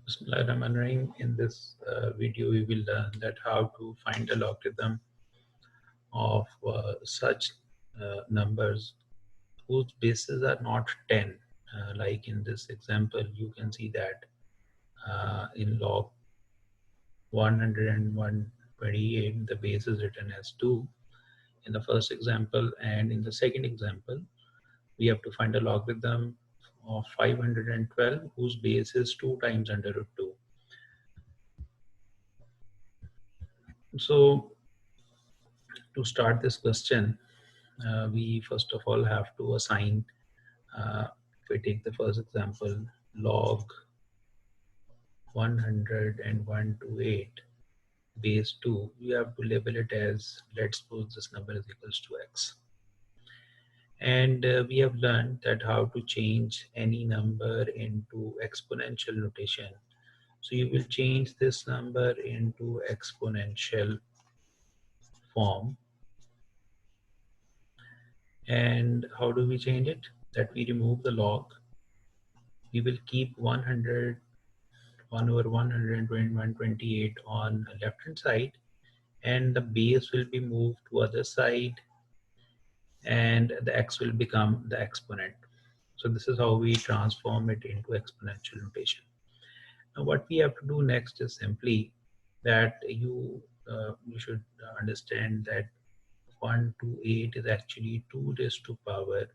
Bismillahirrahmanirrahim. In this video, we will learn that how to find a logarithm of such numbers whose bases are not 10. Like in this example, you can see that in log 128, the base is written as 2 in the first example, and in the second example, we have to find a logarithm of 512 whose base is 2 times under root 2. So to start this question, we first of all have to assign, if we take the first example, log 101 to 8 base 2, you have to label it as, let's suppose this number is equals to x. And we have learned that how to change any number into exponential notation. So you will change this number into exponential form. And how do we change it? That we remove the log. We will keep 100, 1 over 128 on left hand side, and the base will be moved to other side, and the x will become the exponent. So this is how we transform it into exponential notation. Now what we have to do next is simply that you should understand that 1 to 8 is actually 2 raised to power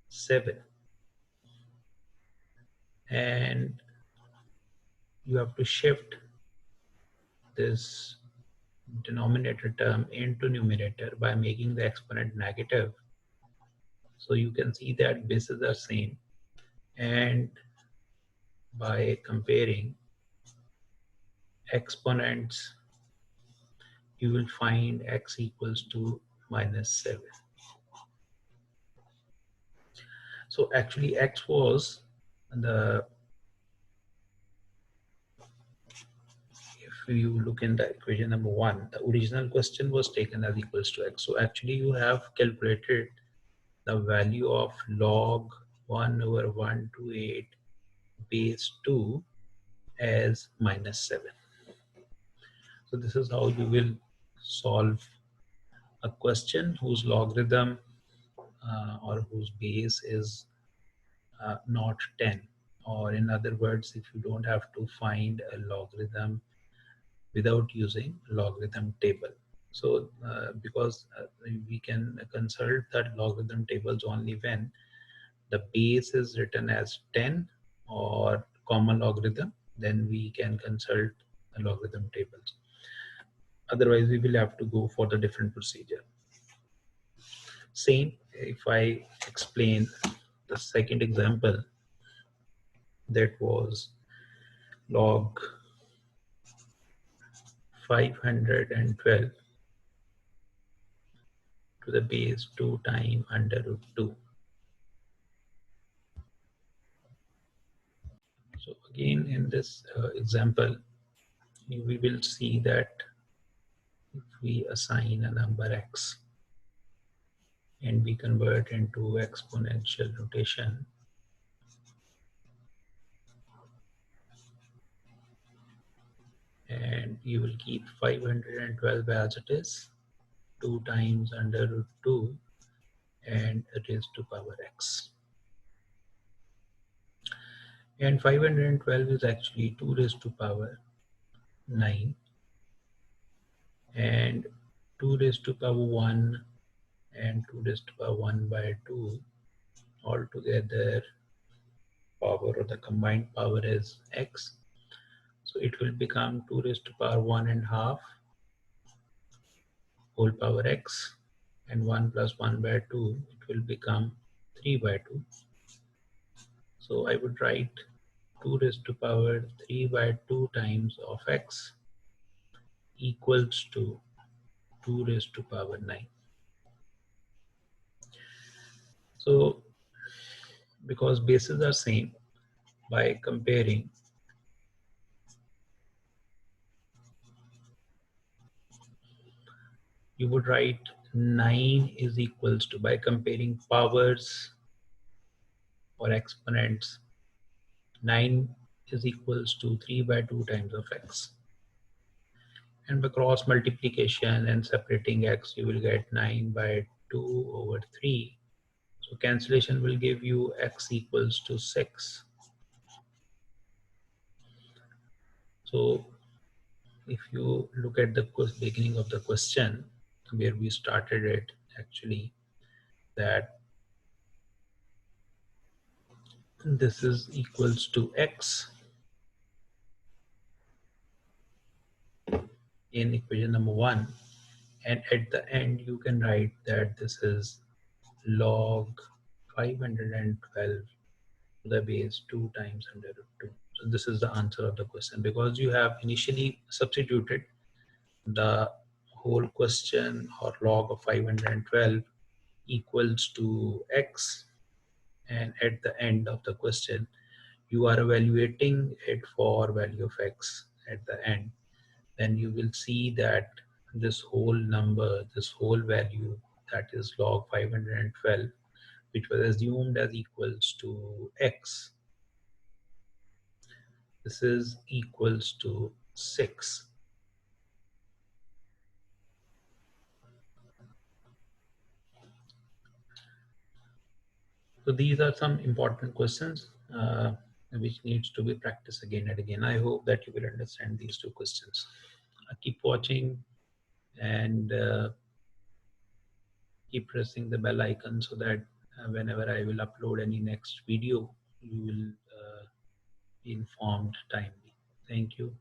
7, and you have to shift this denominator term into numerator by making the exponent negative. So you can see that bases are same, and by comparing exponents you will find x equals to -7. So actually x was the, if you look in the equation number 1, the original question was taken as equals to x. So actually you have calculated the value of log 1 over 128 base 2 as -7. So this is how you will solve a question whose logarithm or whose base is not 10. Or in other words, if you don't have to find a logarithm without using logarithm table. So because we can consult that logarithm tables only when the base is written as 10 or common logarithm, then we can consult the logarithm tables. Otherwise, we will have to go for the different procedure. Same if I explain the second example, that was log 512 to the base 2 times under root 2. So again, in this example, we will see that if we assign a number x and we convert into exponential notation, and you will keep 512 as it is, 2 times under root 2 and raised to power x. And 512 is actually 2 raised to power 9, and 2 raised to power 1 and 2 raised to power 1 by 2 altogether power, or the combined power, is x. So it will become 2 raised to power 1 and half whole power x, and 1 plus 1 by 2, it will become 3 by 2. So I would write 2 raised to power 3 by 2 times of x equals to 2 raised to power 9. So because bases are same, by comparing you would write 9 is equals to, by comparing powers or exponents, 9 is equals to 3 by 2 times of x. And by cross multiplication and separating x, you will get 9 by 2 over 3. So cancellation will give you x equals to 6. So if you look at the beginning of the question, where we started it actually, that this is equals to x in equation number 1, and at the end you can write that this is log 512 to the base 2 times under root 2. So this is the answer of the question, because you have initially substituted the whole question or log of 512 equals to x, and at the end of the question you are evaluating it for value of x at the end. Then you will see that this whole number, this whole value, that is log 512, which was assumed as equals to x, this is equals to 6. So these are some important questions which needs to be practiced again and again. I hope that you will understand these two questions. Keep watching, and keep pressing the bell icon so that whenever I will upload any next video, you will be informed timely. Thank you.